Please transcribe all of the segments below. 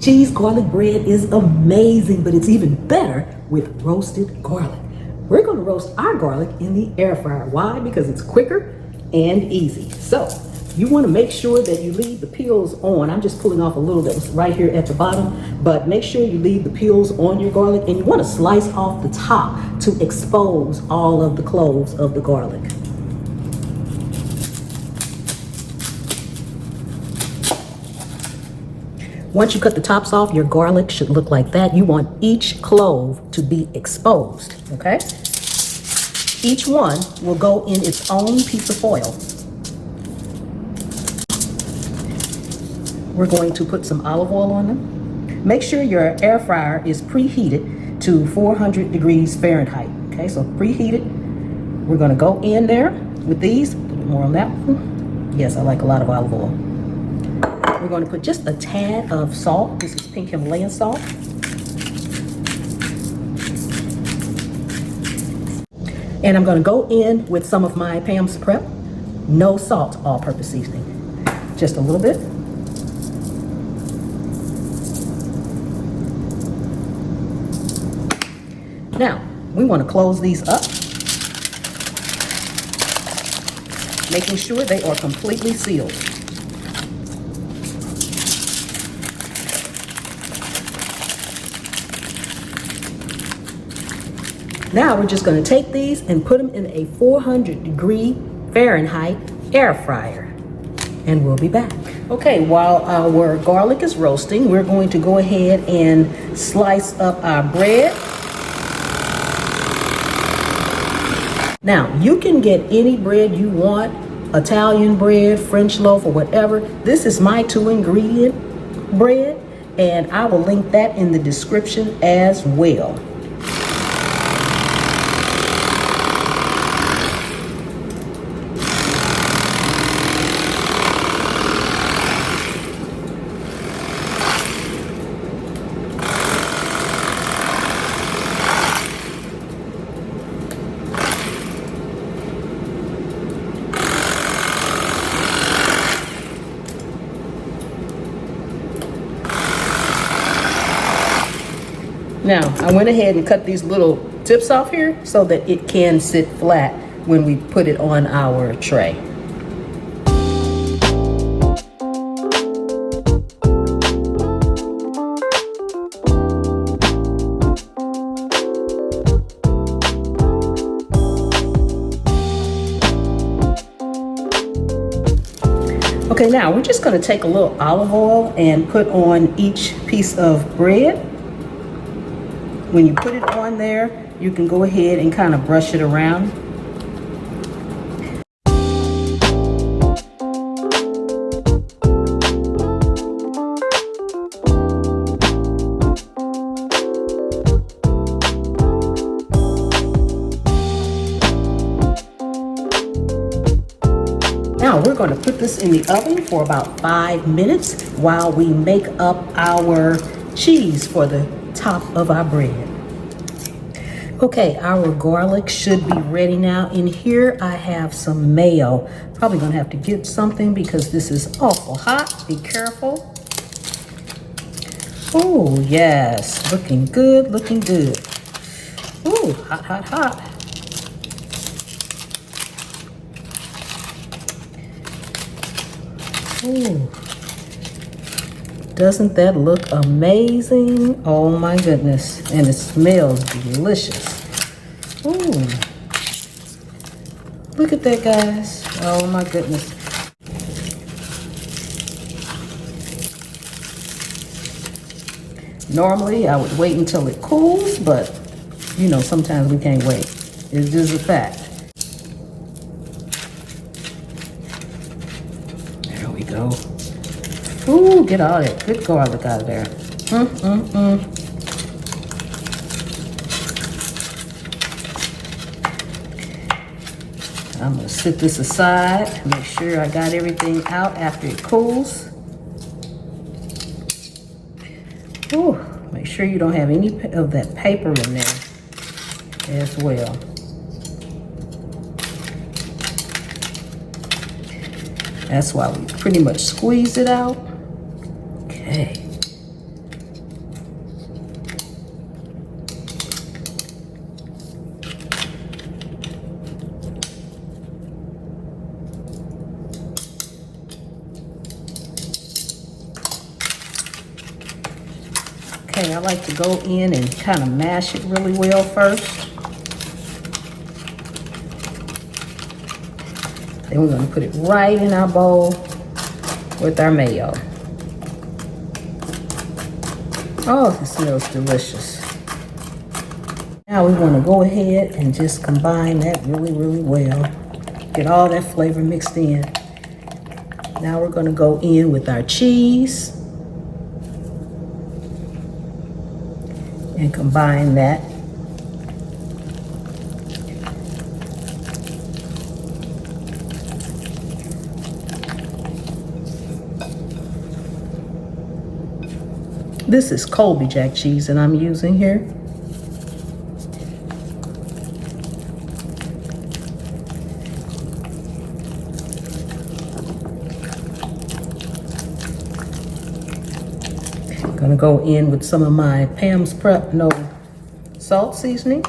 Cheese garlic bread is amazing, but it's even better with roasted garlic. We're going to roast our garlic in the air fryer. Why? Because it's quicker and easy. So you want to make sure that you leave the peels on. I'm just pulling off a little that was right here at the bottom, but make sure you leave the peels on your garlic, and you want to slice off the top to expose all of the cloves of the garlic. Once you cut the tops off, your garlic should look like that. You want each clove to be exposed, okay? Each one will go in its own piece of foil. We're going to put some olive oil on them. Make sure your air fryer is preheated to 400 degrees Fahrenheit, okay? So preheated. We're gonna go in there with these. A little bit more on that one. Yes, I like a lot of olive oil. We're going to put just a tad of salt. This is pink Himalayan salt. And I'm going to go in with some of my Pam's Prep. No salt, all-purpose seasoning. Just a little bit. Now, we want to close these up, making sure they are completely sealed. Now we're just going to take these and put them in a 400 degree Fahrenheit air fryer, and we'll be back. Okay, while our garlic is roasting, we're going to go ahead and slice up our bread. Now, you can get any bread you want, Italian bread, French loaf, or whatever. This is my 2-ingredient bread, and I will link that in the description as well. Now, I went ahead and cut these little tips off here so that it can sit flat when we put it on our tray. Okay, now we're just going to take a little olive oil and put on each piece of bread. When you put it on there, you can go ahead and kind of brush it around. Now we're going to put this in the oven for about 5 minutes while we make up our cheese for the top of our bread. Okay, our garlic should be ready now. In here I have some mayo. Probably gonna have to get something because this is awful hot. Be careful. Oh yes, looking good, looking good. Ooh, hot, hot, hot. Ooh. Doesn't that look amazing? Oh my goodness. And it smells delicious. Ooh. Look at that, guys. Oh my goodness. Normally, I would wait until it cools, but you know, sometimes we can't wait. It's just a fact. There we go. Ooh, get all that good garlic out of there. I'm gonna set this aside, make sure I got everything out after it cools. Ooh, make sure you don't have any of that paper in there as well. That's why we pretty much squeeze it out. Okay. Okay, I like to go in and kind of mash it really well first. Then we're going to put it right in our bowl with our mayo. Oh, it smells delicious. Now we want to go ahead and just combine that really, really well. Get all that flavor mixed in. Now we're going to go in with our cheese and combine that. This is Colby Jack cheese that I'm using here. I'm gonna go in with some of my Pam's Prep No Salt seasoning.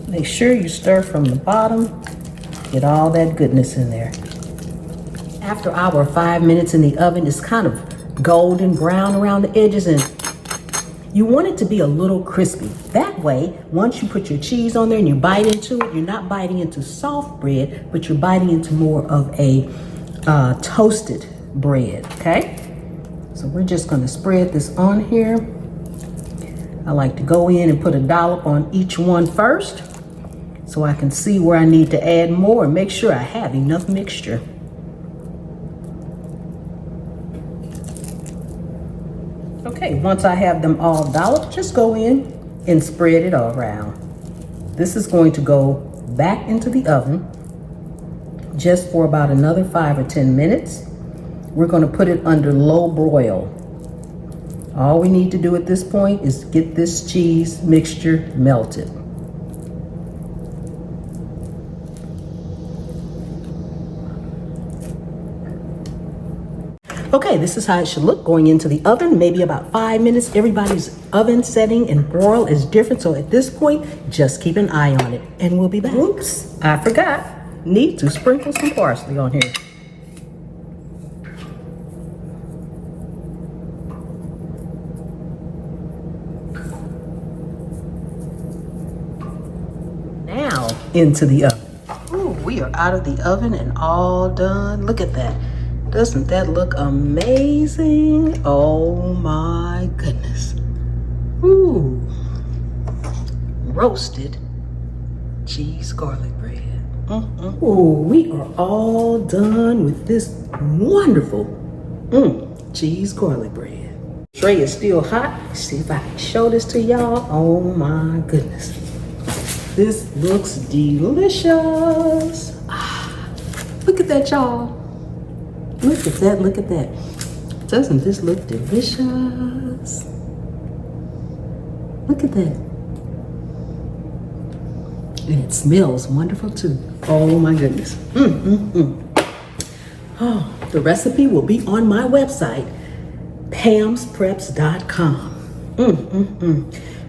Make sure you stir from the bottom. Get all that goodness in there. After our 5 minutes in the oven, it's kind of golden brown around the edges, and you want it to be a little crispy. That way, once you put your cheese on there and you bite into it, you're not biting into soft bread, but you're biting into more of a toasted bread, okay? So we're just gonna spread this on here. I like to go in and put a dollop on each one first, so I can see where I need to add more and make sure I have enough mixture. Okay, once I have them all dolloped, just go in and spread it all around. This is going to go back into the oven just for about another 5 or 10 minutes. We're going to put it under low broil. All we need to do at this point is get this cheese mixture melted. Okay, this is how it should look going into the oven, maybe about 5 minutes. Everybody's oven setting and broil is different, so at this point, just keep an eye on it, and we'll be back. Oops, I forgot. Need to sprinkle some parsley on here. Now, into the oven. Ooh, we are out of the oven and all done. Look at that. Doesn't that look amazing? Oh my goodness. Ooh. Roasted cheese garlic bread. Ooh, we are all done with this wonderful cheese garlic bread. Tray is still hot. Let's see if I can show this to y'all. Oh my goodness. This looks delicious. Look at that, y'all. Look at that, look at that. Doesn't this look delicious? Look at that. And it smells wonderful too. Oh my goodness. Oh, the recipe will be on my website, pamspreps.com.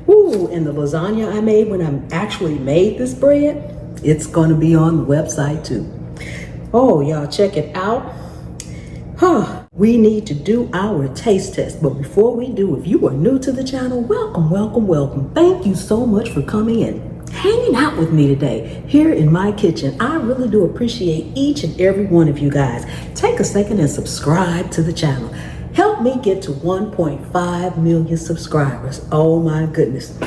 Ooh, and the lasagna I made when I actually made this bread, it's gonna be on the website too. Oh, y'all check it out. We need to do our taste test, but before we do, if you are new to the channel, welcome, welcome, welcome. Thank you so much for coming in, hanging out with me today here in my kitchen. I really do appreciate each and every one of you guys. Take a second and subscribe to the channel. Help me get to 1.5 million subscribers. Oh my goodness.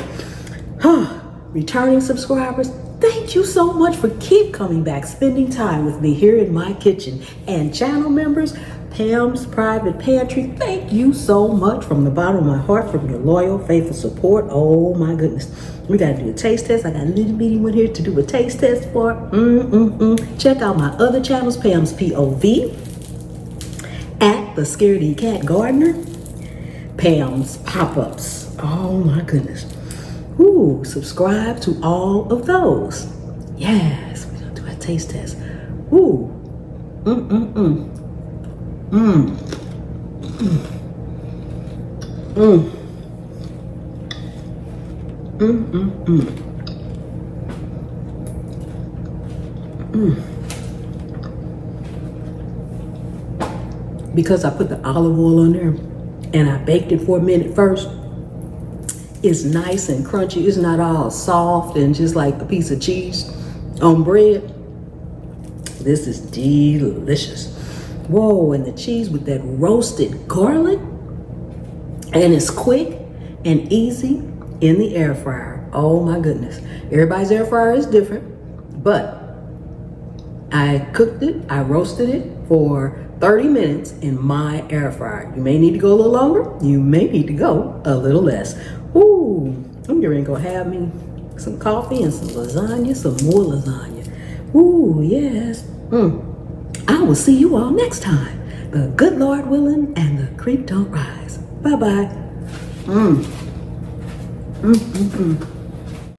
Returning subscribers, thank you so much for keep coming back, spending time with me here in my kitchen. And channel members, Pam's Private Pantry, thank you so much from the bottom of my heart for your loyal, faithful support. Oh my goodness. We got to do a taste test. I got a little bitty one here to do a taste test for. Check out my other channels, Pam's POV, at the Scaredy Cat Gardener, Pam's Pop-Ups. Oh my goodness. Ooh, subscribe to all of those. Yes, we're gonna do a taste test. Ooh, Because I put the olive oil on there and I baked it for a minute first, it's nice and crunchy. It's not all soft and just like a piece of cheese on bread. This is delicious. Whoa, and the cheese with that roasted garlic. And it's quick and easy in the air fryer. Oh my goodness. Everybody's air fryer is different, but I cooked it, I roasted it for 30 minutes in my air fryer. You may need to go a little longer. You may need to go a little less. Ooh, I'm getting ready to go have me some coffee and some lasagna, some more lasagna. Ooh, yes. I will see you all next time. The good Lord willing and the creek don't rise. Bye-bye.